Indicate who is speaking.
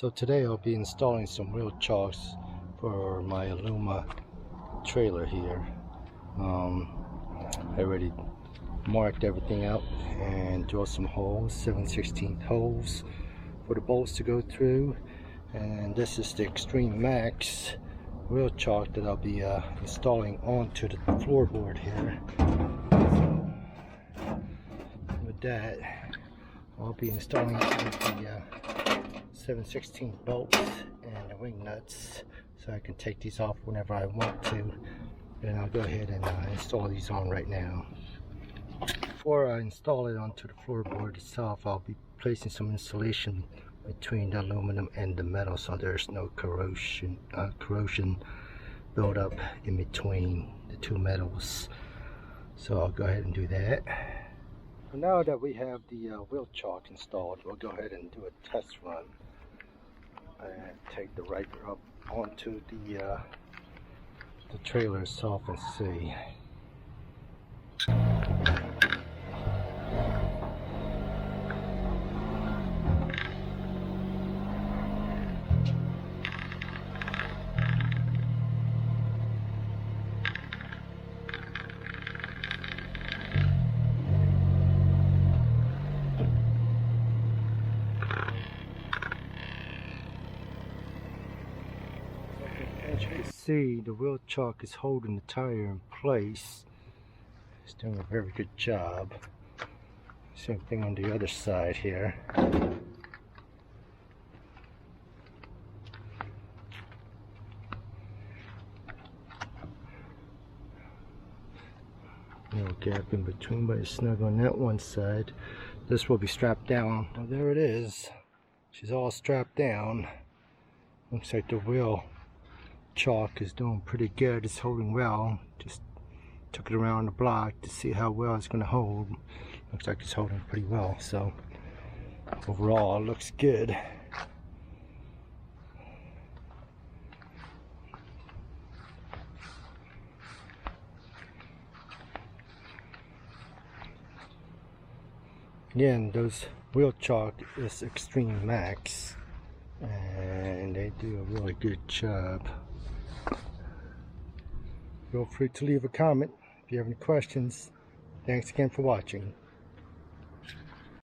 Speaker 1: So today I'll be installing some wheel chocks for my Aluma trailer here. I already marked everything out and drilled some holes, 7/16 holes for the bolts to go through. And this is the Extreme Max wheel chock that I'll be installing onto the floorboard here. So with that, I'll be installing the 7/16 bolts and the wing nuts, so I can take these off whenever I want to. And I'll go ahead and install these on right now. Before I install it onto the floorboard itself, I'll be placing some insulation between the aluminum and the metal, so there's no corrosion build up in between the two metals. So I'll go ahead and do that. So now that we have the wheel chock installed, we'll go ahead and do a test run and take the Ryker up onto the trailer itself and see. As you can see, the wheel chock is holding the tire in place. It's doing a very good job. Same thing on the other side here. No gap in between, but it's snug on that one side. This will be strapped down. Now there it is. She's all strapped down. Looks like the wheel chock is doing pretty good. It's holding well. Just took it around the block to see how well it's going to hold. Looks like it's holding pretty well. So overall, it looks good. Again, those wheel chock is Extreme Max, and they do a really good job. Feel free to leave a comment if you have any questions. Thanks again for watching.